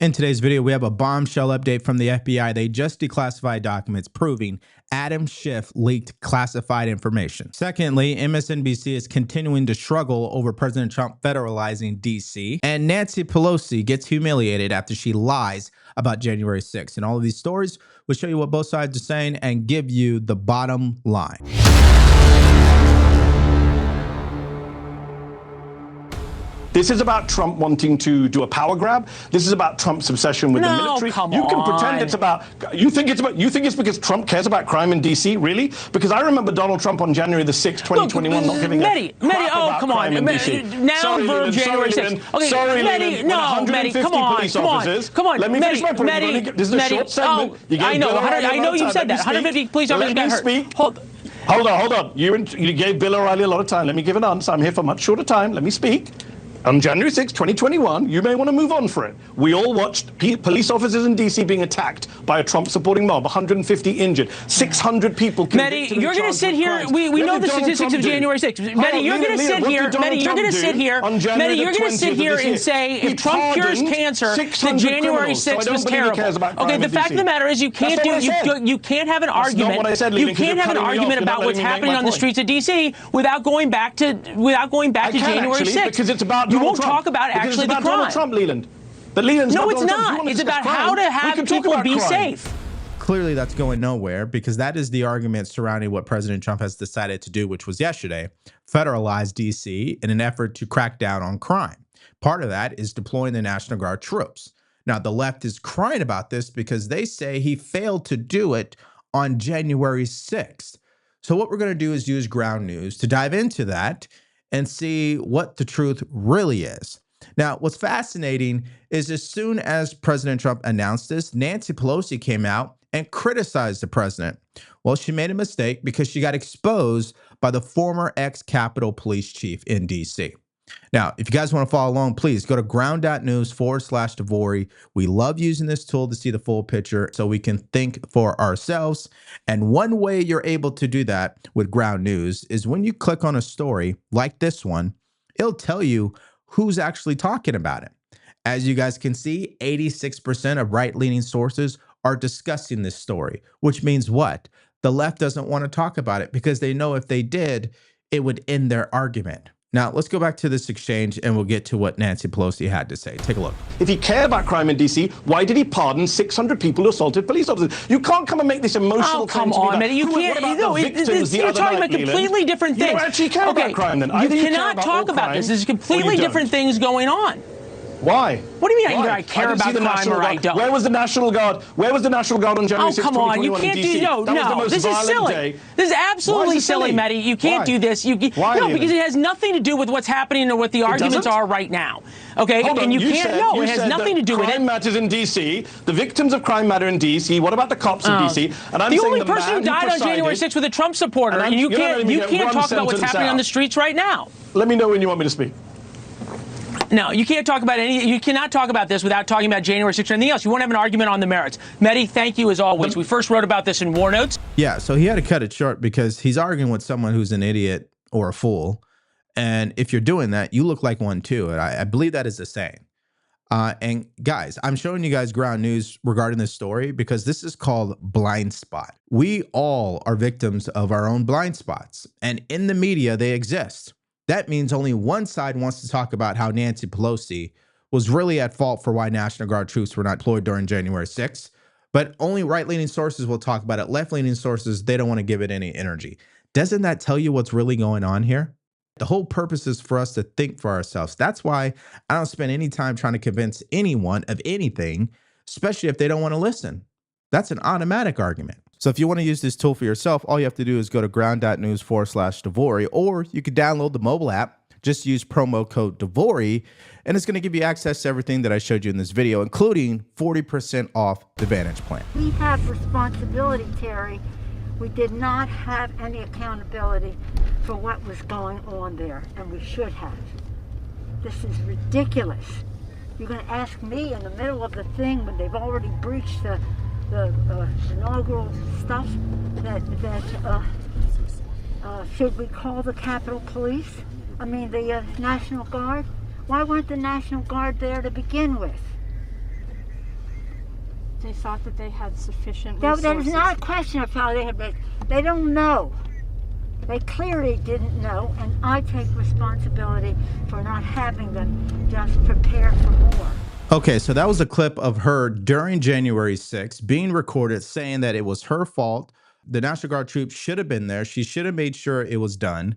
In today's video, we have a bombshell update from the FBI. They just declassified documents proving Adam Schiff leaked classified information. Secondly, MSNBC is continuing to struggle over President Trump federalizing D.C. And Nancy Pelosi gets humiliated after she lies about January 6th. And all of these stories will show you what both sides are saying and give you the bottom line. This is about Trump wanting to do a power grab. This is about Trump's obsession with the military. You can pretend it's about. You think it's because Trump cares about crime in D.C. Really? Because I remember Donald Trump on January the 6th, 2021, not giving a crap about crime in D.C. Now for January 6th. Okay, sorry, Mehdi, no, Mehdi, come on, come on. Let me finish my point. This is a short segment. I know you said that. 150 police officers got hurt. Hold on. You gave Bill O'Reilly a lot of time. Let me give an answer. I'm here for much shorter time. Let me speak. On January 6, 2021, you may want to move on for it. We all watched police officers in D.C. being attacked by a Trump-supporting mob, 150 injured, 600 people convicted. Mehdi, you're going to sit here. We know the statistics of January 6th. Mehdi, you're going to sit here. Mehdi, you're going to sit here. Mehdi, you're going to sit here and say if Trump cures cancer, then January 6th was terrible. Okay, the fact of the matter is you can't have an argument. You can't have an argument about what's happening on the streets of D.C. without going back to January 6th. Because it's about. You won't talk about actually the crime. Donald Trump, Leland. But Leland's no, it's not. It's about how to have people be safe. Clearly, that's going nowhere because that is the argument surrounding what President Trump has decided to do, which was yesterday, federalize D.C. in an effort to crack down on crime. Part of that is deploying the National Guard troops. Now, the left is crying about this because they say he failed to do it on January 6th. So what we're going to do is use ground news to dive into that and see what the truth really is. Now, what's fascinating is as soon as President Trump announced this, Nancy Pelosi came out and criticized the president. Well, she made a mistake because she got exposed by the former ex-Capitol Police Chief in D.C. Now, if you guys want to follow along, please go to ground.news/Devori. We love using this tool to see the full picture so we can think for ourselves. And one way you're able to do that with Ground News is when you click on a story like this one, it'll tell you who's actually talking about it. As you guys can see, 86% of right-leaning sources are discussing this story, which means what? The left doesn't want to talk about it because they know if they did, it would end their argument. Now, let's go back to this exchange and we'll get to what Nancy Pelosi had to say. Take a look. If he cared about crime in D.C., why did he pardon 600 people who assaulted police officers? You can't come and make this emotional claim to me. Oh, come on, Mehdi. You can't. You're talking about completely different things. You don't actually care about crime then. You cannot talk about this. There's completely different things going on. Why? What do you mean? Either I care about crime or I don't. Where was the National Guard? Where was the National Guard on January 6th, 2021 in D.C.? Oh, come on. You can't do no. This is silly. This is absolutely silly, Mehdi. You can't do this. Why? No, because it has nothing to do with what's happening or what the arguments are right now. Okay? And you can't. No, it has nothing to do with it. Crime matters in D.C. The victims of crime matter in D.C. What about the cops in D.C.? And I'm the only person who died on January 6th was a Trump supporter, and you can't talk about what's happening on the streets right now. Let me know when you want me to speak. No, you can't talk about you cannot talk about this without talking about January 6th or anything else. You won't have an argument on the merits. Mehdi, thank you as always. We first wrote about this in War Notes. Yeah, so he had to cut it short because he's arguing with someone who's an idiot or a fool. And if you're doing that, you look like one too. And I believe that is the saying. And guys, I'm showing you guys ground news regarding this story because this is called blind spot. We all are victims of our own blind spots. And in the media, they exist. That means only one side wants to talk about how Nancy Pelosi was really at fault for why National Guard troops were not deployed during January 6th. But only right-leaning sources will talk about it. Left-leaning sources, they don't want to give it any energy. Doesn't that tell you what's really going on here? The whole purpose is for us to think for ourselves. That's why I don't spend any time trying to convince anyone of anything, especially if they don't want to listen. That's an automatic argument. So if you want to use this tool for yourself, all you have to do is go to ground.news/Devori, or you could download the mobile app. Just use promo code Devori, and it's going to give you access to everything that I showed you in this video, including 40% off the Vantage plan. We have responsibility, Terry. We did not have any accountability for what was going on there, and we should have. This is ridiculous. You're going to ask me in the middle of the thing when they've already breached the inaugural stuff that should we call the Capitol Police? I mean the National Guard? Why weren't the National Guard there to begin with? They thought that they had sufficient resources. That is not a question of how they have. They don't know. They clearly didn't know, and I take responsibility for not having them just prepare for more. Okay, so that was a clip of her during January 6th being recorded saying that it was her fault. The National Guard troops should have been there. She should have made sure it was done.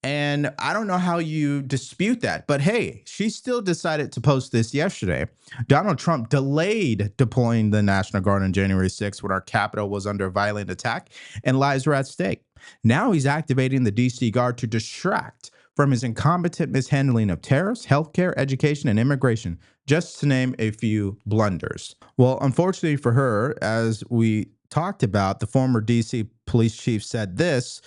And I don't know how you dispute that, but hey, she still decided to post this yesterday. Donald Trump delayed deploying the National Guard on January 6th when our Capitol was under violent attack and lives were at stake. Now he's activating the DC Guard to distract from his incompetent mishandling of tariffs, healthcare, education, and immigration, just to name a few blunders. Well, unfortunately for her, as we talked about, the former DC police chief said this: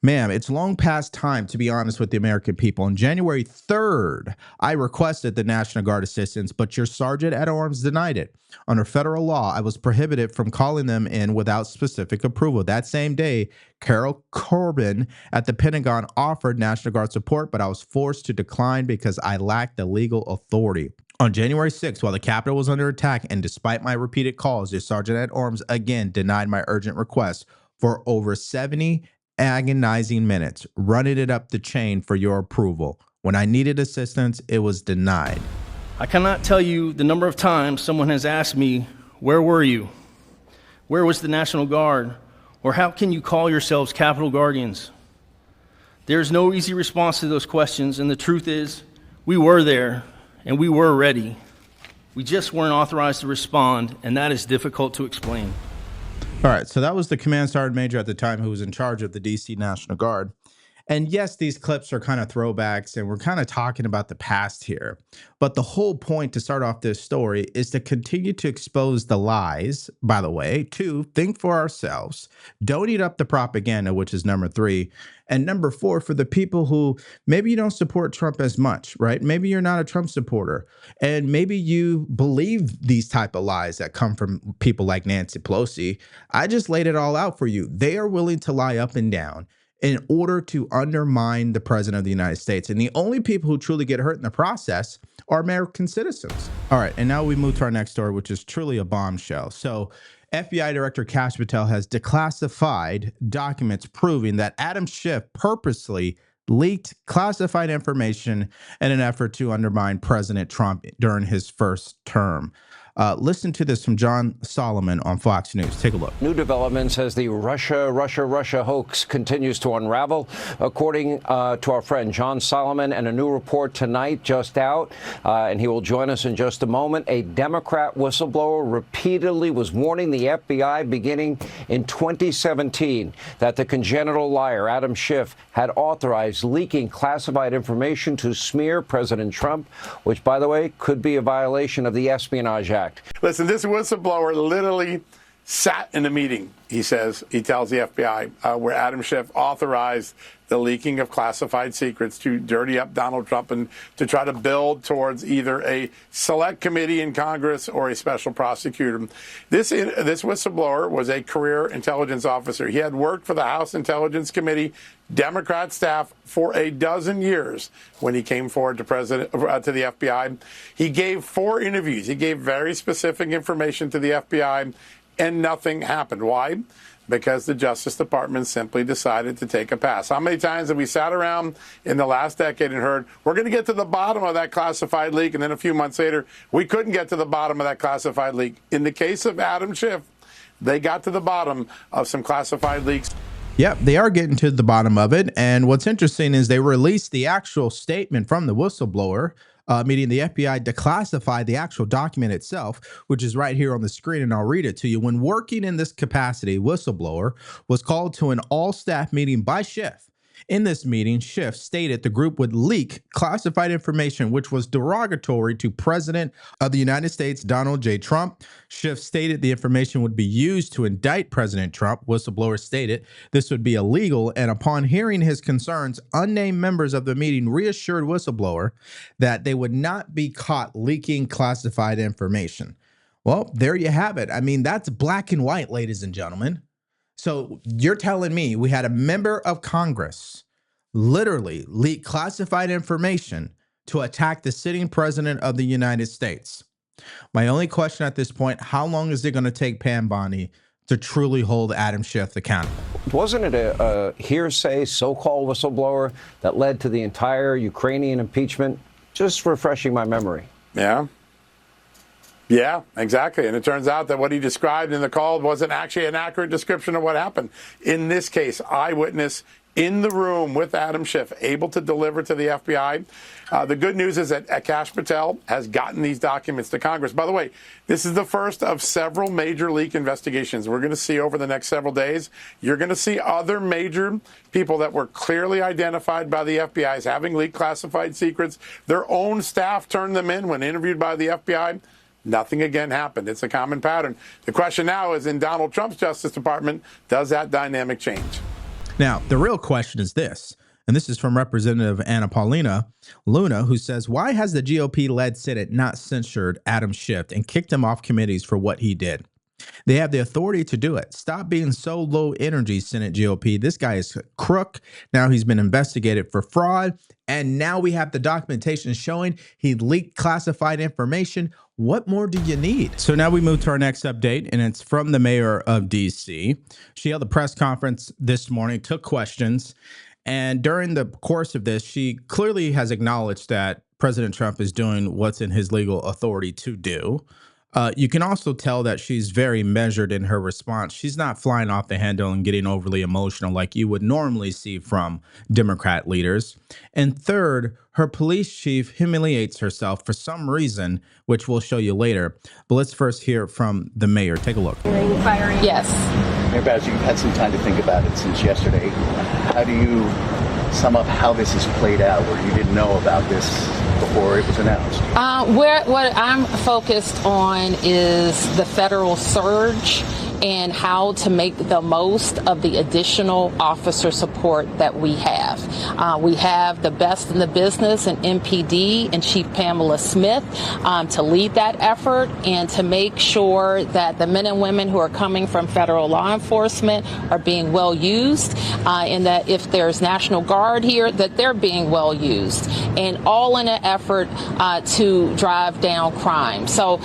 ma'am, it's long past time to be honest with the American people. On January 3rd, I requested the National Guard assistance, but your sergeant at arms denied it. Under federal law, I was prohibited from calling them in without specific approval. That same day, Carol Corbin at the Pentagon offered National Guard support, but I was forced to decline because I lacked the legal authority. On January 6th, while the Capitol was under attack, and despite my repeated calls, your sergeant at arms again denied my urgent request for over 70 agonizing minutes, running it up the chain for your approval. When I needed assistance, it was denied. I cannot tell you the number of times someone has asked me, where were you? Where was the National Guard? Or how can you call yourselves Capitol Guardians? There's no easy response to those questions, and the truth is, we were there, and we were ready. We just weren't authorized to respond, and that is difficult to explain. All right, so that was the command sergeant major at the time who was in charge of the DC National Guard. And yes, these clips are kind of throwbacks, and we're kind of talking about the past here. But the whole point to start off this story is to continue to expose the lies, by the way, to think for ourselves, don't eat up the propaganda, which is number 3. And number 4, for the people who maybe you don't support Trump as much, right? Maybe you're not a Trump supporter, and maybe you believe these type of lies that come from people like Nancy Pelosi. I just laid it all out for you. They are willing to lie up and down in order to undermine the president of the United States. And the only people who truly get hurt in the process are American citizens. All right, and now we move to our next story, which is truly a bombshell. So FBI Director Kash Patel has declassified documents proving that Adam Schiff purposely leaked classified information in an effort to undermine President Trump during his first term. Listen to this from John Solomon on Fox News. Take a look. New developments as the Russia hoax continues to unravel. According to our friend John Solomon, and a new report tonight just out, and he will join us in just a moment, a Democrat whistleblower repeatedly was warning the FBI beginning in 2017 that the congenital liar Adam Schiff had authorized leaking classified information to smear President Trump, which, by the way, could be a violation of the Espionage Act. Listen, this whistleblower literally sat in a meeting, he tells the FBI, where Adam Schiff authorized the leaking of classified secrets to dirty up Donald Trump and to try to build towards either a select committee in Congress or a special prosecutor. This whistleblower was a career intelligence officer. He had worked for the House Intelligence Committee, Democrat staff, for a dozen years when he came forward to the FBI. He gave 4 interviews. He gave very specific information to the FBI, and nothing happened. Why? Because the Justice Department simply decided to take a pass. How many times have we sat around in the last decade and heard, we're going to get to the bottom of that classified leak, and then a few months later, we couldn't get to the bottom of that classified leak. In the case of Adam Schiff, they got to the bottom of some classified leaks. Yep, they are getting to the bottom of it. And what's interesting is they released the actual statement from the whistleblower, meaning the FBI declassified the actual document itself, which is right here on the screen, and I'll read it to you. When working in this capacity, whistleblower was called to an all-staff meeting by Schiff. In this meeting, Schiff stated the group would leak classified information which was derogatory to President of the United States, Donald J. Trump. Schiff stated the information would be used to indict President Trump. Whistleblower stated this would be illegal, and upon hearing his concerns, unnamed members of the meeting reassured whistleblower that they would not be caught leaking classified information. Well, there you have it. I mean, that's black and white, ladies and gentlemen. So you're telling me we had a member of Congress literally leak classified information to attack the sitting president of the United States. My only question at this point, how long is it going to take Pam Bondi to truly hold Adam Schiff accountable? Wasn't it a hearsay so-called whistleblower that led to the entire Ukrainian impeachment? Just refreshing my memory. Yeah. Yeah, exactly. And it turns out that what he described in the call wasn't actually an accurate description of what happened. In this case, eyewitness in the room with Adam Schiff, able to deliver to the FBI. The good news is that Akash Patel has gotten these documents to Congress. By the way, this is the first of several major leak investigations we're going to see over the next several days. You're going to see other major people that were clearly identified by the FBI as having leaked classified secrets. Their own staff turned them in when interviewed by the FBI. Nothing again happened. It's a common pattern. The question now is, in Donald Trump's Justice Department, does that dynamic change? Now, the real question is this, and this is from Representative Anna Paulina Luna, who says, why has the GOP-led Senate not censured Adam Schiff and kicked him off committees for what he did? They have the authority to do it. Stop being so low energy, Senate GOP. This guy is a crook. Now he's been investigated for fraud. And now we have the documentation showing he leaked classified information. What more do you need? So now we move to our next update, and it's from the mayor of D.C. She held a press conference this morning, took questions. And during the course of this, she clearly has acknowledged that President Trump is doing what's in his legal authority to do. You can also tell that she's very measured in her response. She's not flying off the handle and getting overly emotional like you would normally see from Democrat leaders. And third, her police chief humiliates herself for some reason, which we'll show you later. But let's first hear from the mayor. Take a look. Yes. Mayor Bowser, you've had some time to think about it since yesterday. How do you sum up how this has played out, where you didn't know about this before it was announced? What I'm focused on is the federal surge and how to make the most of the additional officer support that we have. We have the best in the business in MPD and Chief Pamela Smith to lead that effort and to make sure that the men and women who are coming from federal law enforcement are being well used, and that if there's National Guard here, that they're being well used, and all in an effort to drive down crime. So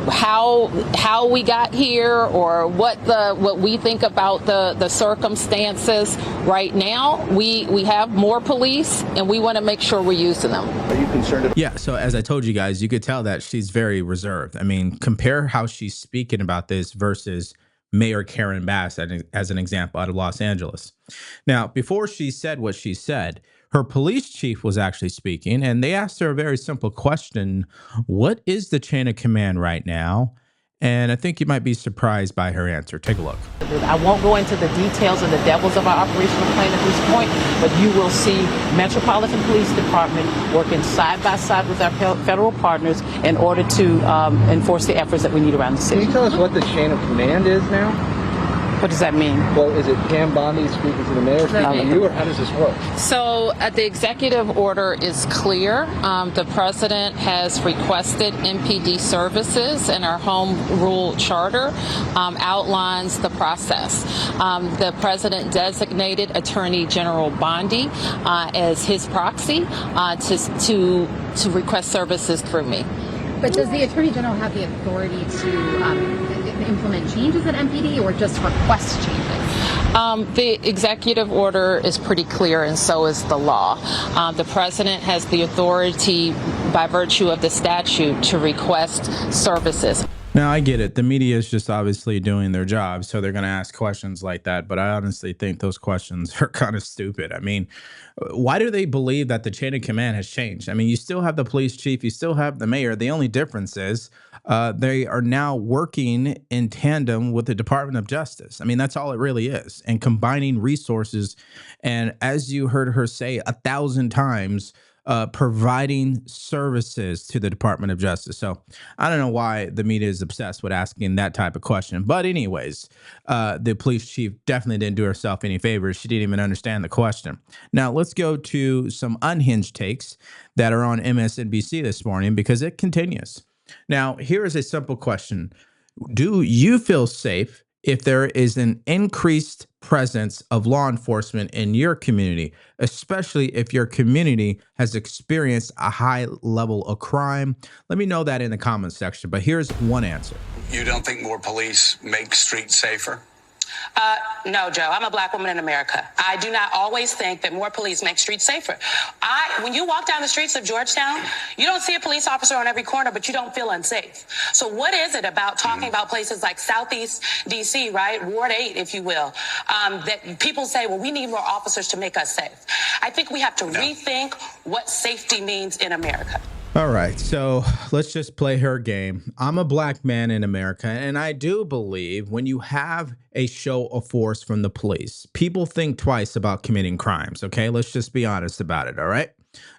how we got here, or what we think about the circumstances right now, we have more police and we want to make sure we're using them. Are you concerned? Yeah, so as I told you guys, you could tell that she's very reserved. I mean, compare how she's speaking about this versus Mayor Karen Bass as an example out of Los Angeles. Now, before she said what she said, her police chief was actually speaking, and they asked her a very simple question. What is the chain of command right now? And I think you might be surprised by her answer. Take a look. I won't go into the details and the devils of our operational plan at this point, but you will see Metropolitan Police Department working side by side with our federal partners in order to enforce the efforts that we need around the city. Can you tell us what the chain of command is now? What does that mean? Well, is it Pam Bondi speaking to the mayor, speaking to you, or how does this work? So the executive order is clear. The president has requested MPD services, and our home rule charter outlines the process. The president designated Attorney General Bondi as his proxy to request services through me. But does the Attorney General have the authority to implement changes at MPD, or just request changes? The executive order is pretty clear, and so is the law. The president has the authority by virtue of the statute to request services. Now, I get it. The media is just obviously doing their job, so they're going to ask questions like that. But I honestly think those questions are kind of stupid. I mean, why do they believe that the chain of command has changed? I mean, you still have the police chief, you still have the mayor. The only difference is they are now working in tandem with the Department of Justice. I mean, that's all it really is. And combining resources. And as you heard her say 1,000 times, providing services to the Department of Justice. So I don't know why the media is obsessed with asking that type of question. But anyways, the police chief definitely didn't do herself any favors. She didn't even understand the question. Now let's go to some unhinged takes that are on MSNBC this morning, because it continues. Now, here is a simple question. Do you feel safe if there is an increased presence of law enforcement in your community, especially if your community has experienced a high level of crime? Let me know that in the comments section, but here's one answer. You don't think more police make streets safer? No, Joe, I'm a black woman in America. I do not always think that more police make streets safer. When you walk down the streets of Georgetown, you don't see a police officer on every corner, but you don't feel unsafe. So what is it about talking about places like Southeast DC, right? Ward 8, if you will, that people say, well, we need more officers to make us safe. I think we have to rethink what safety means in America. All right, so let's just play her game. I'm a black man in America, and I do believe when you have a show of force from the police, people think twice about committing crimes, okay? Let's just be honest about it, all right?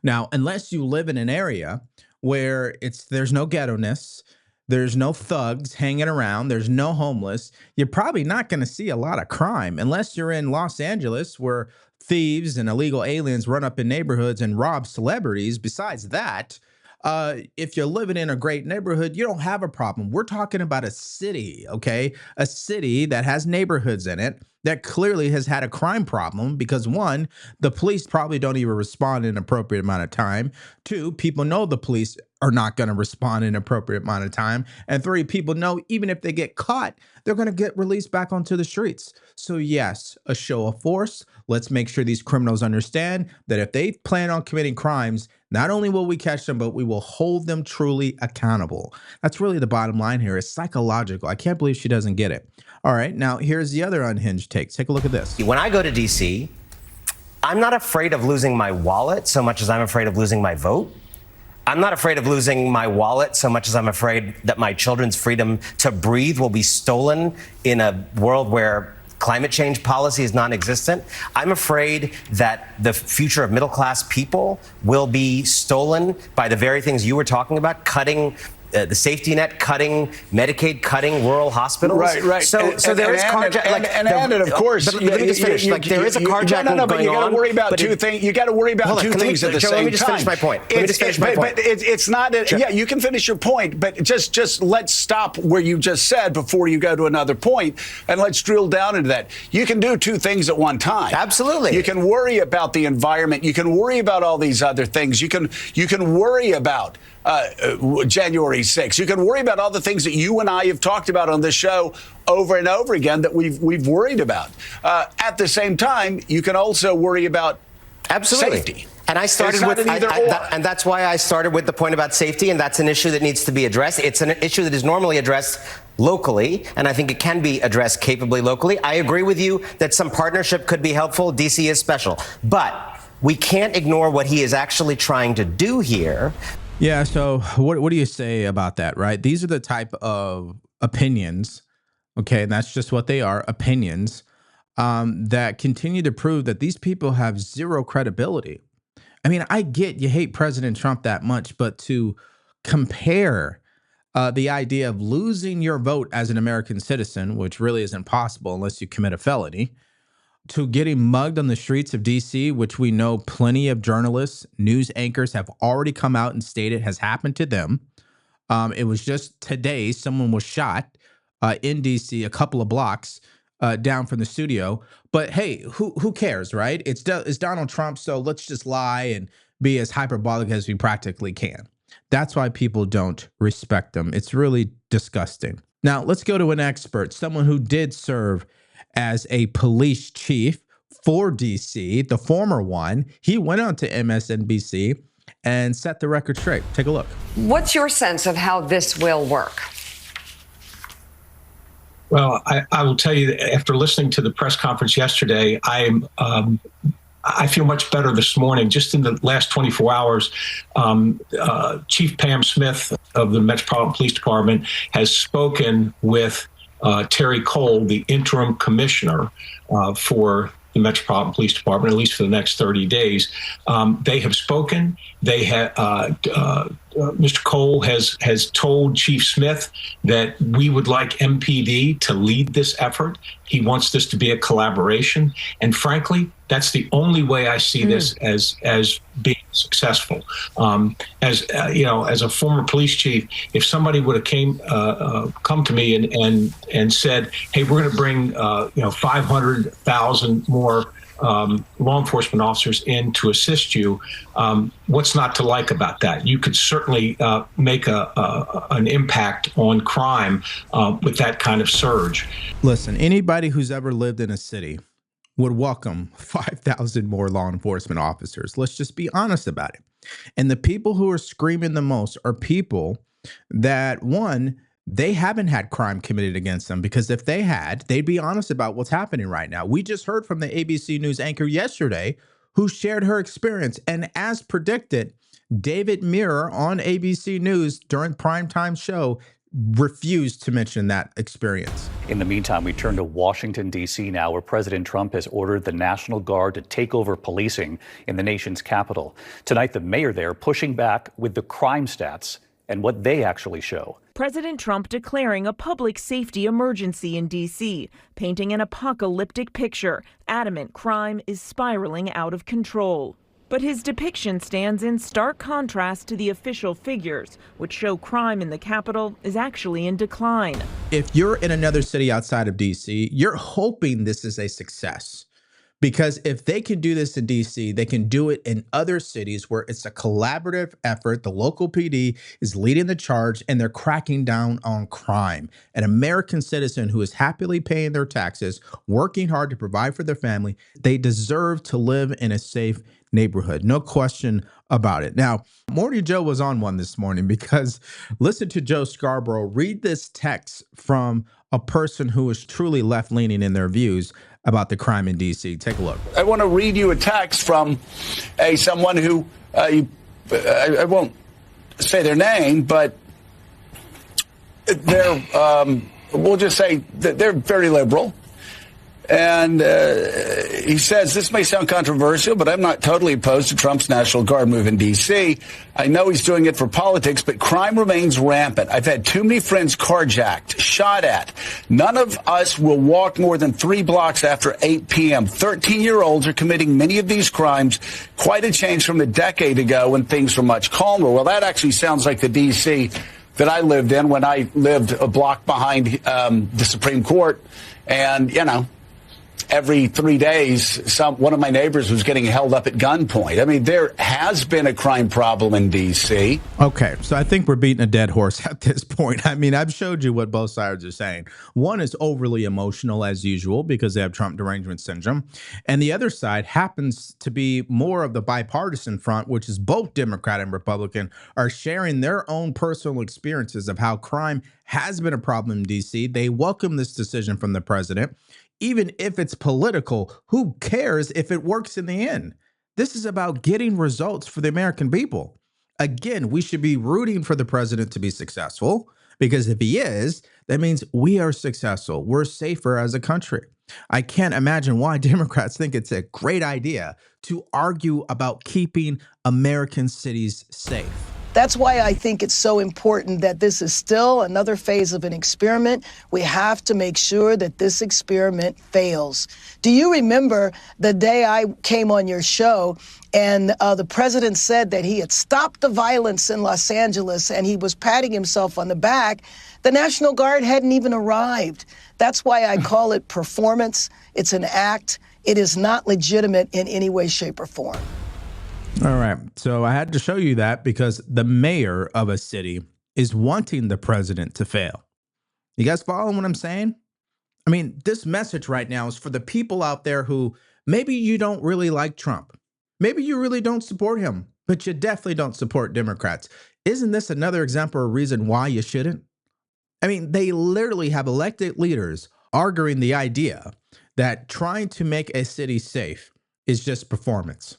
Now, unless you live in an area where there's no ghetto-ness, there's no thugs hanging around, there's no homeless, you're probably not going to see a lot of crime unless you're in Los Angeles where thieves and illegal aliens run up in neighborhoods and rob celebrities. Besides that, if you're living in a great neighborhood, you don't have a problem. We're talking about a city, okay? A city that has neighborhoods in it that clearly has had a crime problem because, one, the police probably don't even respond in an appropriate amount of time. Two, people know the police are not going to respond in an appropriate amount of time. And three, people know even if they get caught, they're going to get released back onto the streets. So yes, a show of force. Let's make sure these criminals understand that if they plan on committing crimes, not only will we catch them, but we will hold them truly accountable. That's really the bottom line here. It's psychological. I can't believe she doesn't get it. All right, now here's the other unhinged take. Take a look at this. When I go to D.C., I'm not afraid of losing my wallet so much as I'm afraid of losing my vote. I'm not afraid of losing my wallet so much as I'm afraid that my children's freedom to breathe will be stolen in a world where climate change policy is non-existent. I'm afraid that the future of middle-class people will be stolen by the very things you were talking about, cutting the safety net, cutting Medicaid, cutting rural hospitals. Right. So there is carjacking. And of course, let me just finish. There is a carjacking going on. But you got to worry about two things. You got to worry about two things at the same time. Let me just finish my point. But it's not. Yeah, you can finish your point, but just let's stop where you just said before you go to another point, and let's drill down into that. You can do two things at one time. Absolutely. You can worry about the environment. You can worry about all these other things. You can worry about January 6th. You can worry about all the things that you and I have talked about on this show over and over again that we've worried about. At the same time, you can also worry about safety. And I started with and that's why I started with the point about safety, and that's an issue that needs to be addressed. It's an issue that is normally addressed locally, and I think it can be addressed capably locally. I agree with you that some partnership could be helpful. DC is special, but we can't ignore what he is actually trying to do here. Yeah, so what do you say about that, right? These are the type of opinions, okay, and that's just what they are, opinions, that continue to prove that these people have zero credibility. I mean, I get you hate President Trump that much, but to compare the idea of losing your vote as an American citizen, which really isn't possible unless you commit a felony, to getting mugged on the streets of D.C., which we know plenty of journalists, news anchors have already come out and stated has happened to them. It was just today someone was shot in D.C. a couple of blocks down from the studio. But hey, who cares, right? It's Donald Trump, so let's just lie and be as hyperbolic as we practically can. That's why people don't respect them. It's really disgusting. Now, let's go to an expert, someone who did serve as a police chief for DC, the former one. He went on to MSNBC and set the record straight. Take a look. What's your sense of how this will work? Well, I will tell you that after listening to the press conference yesterday, I feel much better this morning. Just in the last 24 hours, Chief Pam Smith of the Metropolitan Police Department has spoken with Terry Cole, the interim commissioner for the Metropolitan Police Department, at least for the next 30 days. They have spoken. They have Mr. Cole has told Chief Smith that we would like MPD to lead this effort. He wants this to be a collaboration. And frankly, that's the only way I see this as being successful. As as a former police chief, if somebody would have come to me and said, "Hey, we're going to bring 500,000 more law enforcement officers in to assist you," what's not to like about that? You could certainly make an impact on crime with that kind of surge. Listen, anybody who's ever lived in a city would welcome 5,000 more law enforcement officers. Let's just be honest about it. And the people who are screaming the most are people that, one, they haven't had crime committed against them, because if they had, they'd be honest about what's happening right now. We just heard from the ABC News anchor yesterday who shared her experience. And as predicted, David Muir on ABC News during primetime show refused to mention that experience. In the meantime, we turn to Washington, D.C. now, where President Trump has ordered the National Guard to take over policing in the nation's capital. Tonight, the mayor there pushing back with the crime stats and what they actually show. President Trump declaring a public safety emergency in D.C., painting an apocalyptic picture, adamant crime is spiraling out of control. But his depiction stands in stark contrast to the official figures, which show crime in the capital is actually in decline. If you're in another city outside of D.C., you're hoping this is a success. Because if they can do this in D.C., they can do it in other cities where it's a collaborative effort. The local PD is leading the charge and they're cracking down on crime. An American citizen who is happily paying their taxes, working hard to provide for their family, they deserve to live in a safe neighborhood. No question about it. Now, Morty Joe was on one this morning because listen to Joe Scarborough read this text from a person who is truly left-leaning in their views about the crime in D.C. Take a look. I want to read you a text from someone who, I won't say their name, but they're, we'll just say that they're very liberal. And he says, this may sound controversial, but I'm not totally opposed to Trump's National Guard move in D.C. I know he's doing it for politics, but crime remains rampant. I've had too many friends carjacked, shot at. None of us will walk more than 3 blocks after 8 p.m. 13-year-olds are committing many of these crimes. Quite a change from a decade ago when things were much calmer. Well, that actually sounds like the D.C. that I lived in when I lived a block behind the Supreme Court. And, every 3 days, one of my neighbors was getting held up at gunpoint. I mean, there has been a crime problem in D.C. Okay, so I think we're beating a dead horse at this point. I mean, I've showed you what both sides are saying. One is overly emotional as usual because they have Trump derangement syndrome. And the other side happens to be more of the bipartisan front, which is both Democrat and Republican, are sharing their own personal experiences of how crime has been a problem in D.C. They welcome this decision from the president. Even if it's political, who cares if it works in the end? This is about getting results for the American people. Again, we should be rooting for the president to be successful, because if he is, that means we are successful. We're safer as a country. I can't imagine why Democrats think it's a great idea to argue about keeping American cities safe. That's why I think it's so important that this is still another phase of an experiment. We have to make sure that this experiment fails. Do you remember the day I came on your show and the president said that he had stopped the violence in Los Angeles and he was patting himself on the back? The National Guard hadn't even arrived. That's why I call it performance. It's an act. It is not legitimate in any way, shape, or form. All right. So I had to show you that because the mayor of a city is wanting the president to fail. You guys follow what I'm saying? I mean, this message right now is for the people out there who maybe you don't really like Trump. Maybe you really don't support him, but you definitely don't support Democrats. Isn't this another example or reason why you shouldn't? I mean, they literally have elected leaders arguing the idea that trying to make a city safe is just performance.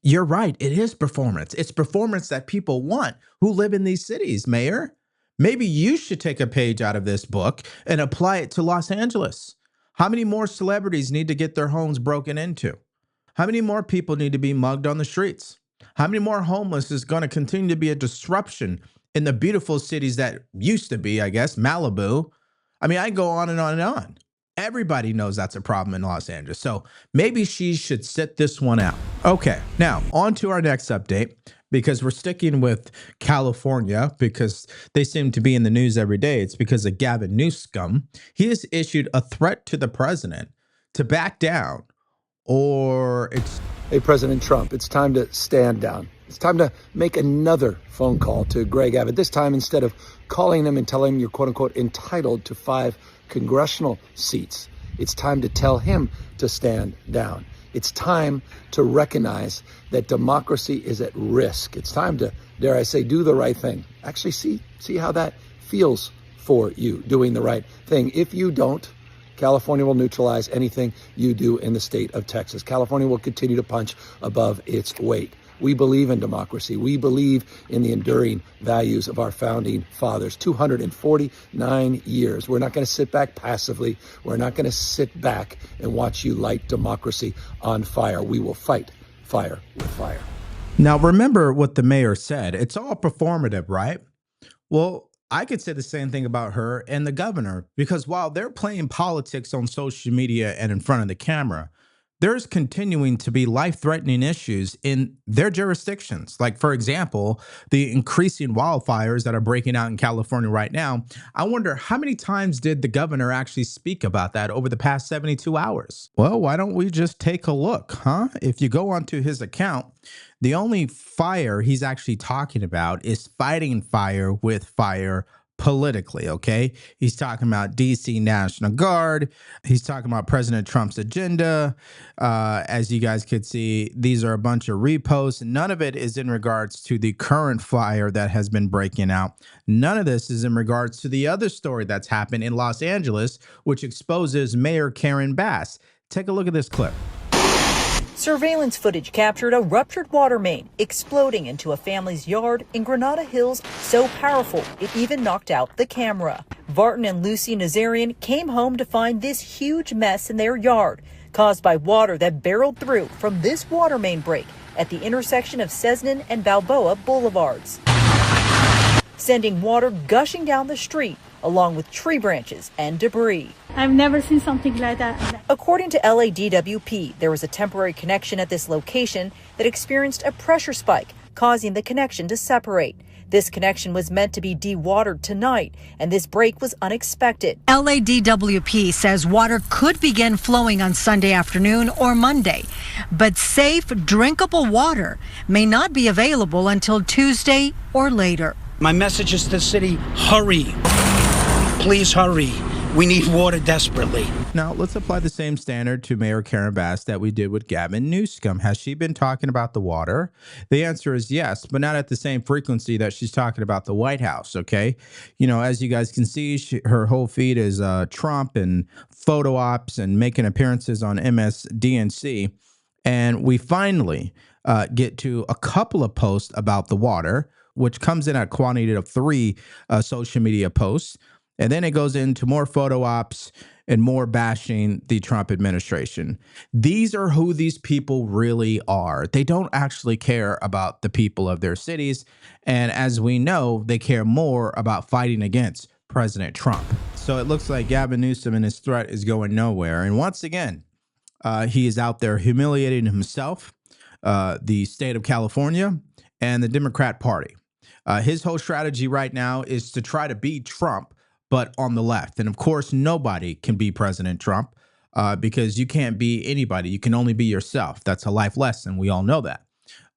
You're right. It is performance. It's performance that people want who live in these cities, Mayor. Maybe you should take a page out of this book and apply it to Los Angeles. How many more celebrities need to get their homes broken into? How many more people need to be mugged on the streets? How many more homeless is going to continue to be a disruption in the beautiful cities that used to be, I guess, Malibu? I mean, I go on and on and on. Everybody knows that's a problem in Los Angeles. So maybe she should sit this one out. Okay, now on to our next update, because we're sticking with California because they seem to be in the news every day. It's because of Gavin Newsom. He has issued a threat to the president to back down, or it's... Hey, President Trump, it's time to stand down. It's time to make another phone call to Greg Abbott. This time, instead of calling him and telling him you're quote unquote entitled to 5 congressional seats, it's time to tell him to stand down. It's time to recognize that democracy is at risk. It's time to, dare I say, do the right thing. Actually see how that feels for you, doing the right thing. If you don't, California will neutralize anything you do in the state of Texas. California will continue to punch above its weight. We believe in democracy. We believe in the enduring values of our founding fathers. 249 years. We're not going to sit back passively. We're not going to sit back and watch you light democracy on fire. We will fight fire with fire. Now, remember what the mayor said. It's all performative, right? Well, I could say the same thing about her and the governor, because while they're playing politics on social media and in front of the camera, there's continuing to be life-threatening issues in their jurisdictions. Like, for example, the increasing wildfires that are breaking out in California right now. I wonder how many times did the governor actually speak about that over the past 72 hours? Well, why don't we just take a look, huh? If you go onto his account, the only fire he's actually talking about is fighting fire with fire politically, okay? He's talking about DC National Guard. He's talking about President Trump's agenda. As you guys could see, these are a bunch of reposts. None of it is in regards to the current fire that has been breaking out. None of this is in regards to the other story that's happened in Los Angeles, which exposes Mayor Karen Bass. Take a look at this clip. Surveillance footage captured a ruptured water main exploding into a family's yard in Granada Hills, so powerful it even knocked out the camera. Vartan and Lucy Nazarian came home to find this huge mess in their yard, caused by water that barreled through from this water main break at the intersection of Cessnan and Balboa Boulevards, sending water gushing down the street, along with tree branches and debris. I've never seen something like that. According to LADWP, there was a temporary connection at this location that experienced a pressure spike, causing the connection to separate. This connection was meant to be dewatered tonight, and this break was unexpected. LADWP says water could begin flowing on Sunday afternoon or Monday, but safe, drinkable water may not be available until Tuesday or later. My message is to the city, hurry. Please hurry. We need water desperately. Now, let's apply the same standard to Mayor Karen Bass that we did with Gavin Newsom. Has she been talking about the water? The answer is yes, but not at the same frequency that she's talking about the White House, okay? You know, as you guys can see, her whole feed is Trump and photo ops and making appearances on MSNBC. And we finally get to a couple of posts about the water, which comes in a quantity of 3 social media posts. And then it goes into more photo ops and more bashing the Trump administration. These are who these people really are. They don't actually care about the people of their cities. And as we know, they care more about fighting against President Trump. So it looks like Gavin Newsom and his threat is going nowhere. And once again, he is out there humiliating himself, the state of California, and the Democrat Party. His whole strategy right now is to try to beat Trump, but on the left. And of course, nobody can be President Trump because you can't be anybody. You can only be yourself. That's a life lesson. We all know that.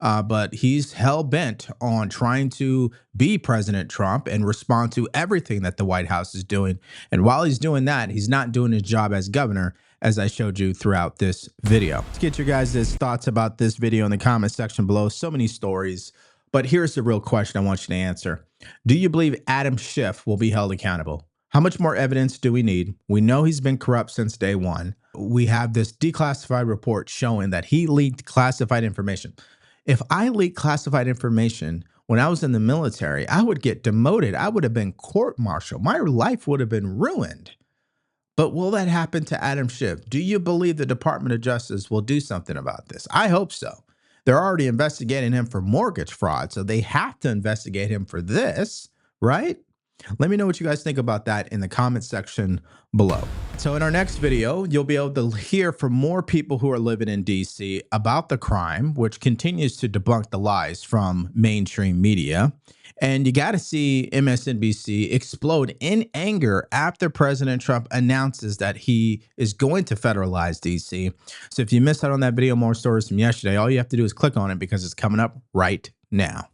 But he's hell-bent on trying to be President Trump and respond to everything that the White House is doing. And while he's doing that, he's not doing his job as governor, as I showed you throughout this video. Let's get your guys' thoughts about this video in the comment section below. So many stories. But here's the real question I want you to answer. Do you believe Adam Schiff will be held accountable? How much more evidence do we need? We know he's been corrupt since day one. We have this declassified report showing that he leaked classified information. If I leaked classified information when I was in the military, I would get demoted. I would have been court-martialed. My life would have been ruined. But will that happen to Adam Schiff? Do you believe the Department of Justice will do something about this? I hope so. They're already investigating him for mortgage fraud, so they have to investigate him for this, right? Let me know what you guys think about that in the comment section below. So in our next video, you'll be able to hear from more people who are living in DC about the crime, which continues to debunk the lies from mainstream media. And you got to see MSNBC explode in anger after President Trump announces that he is going to federalize DC. So if you missed out on that video, more stories from yesterday, all you have to do is click on it because it's coming up right now.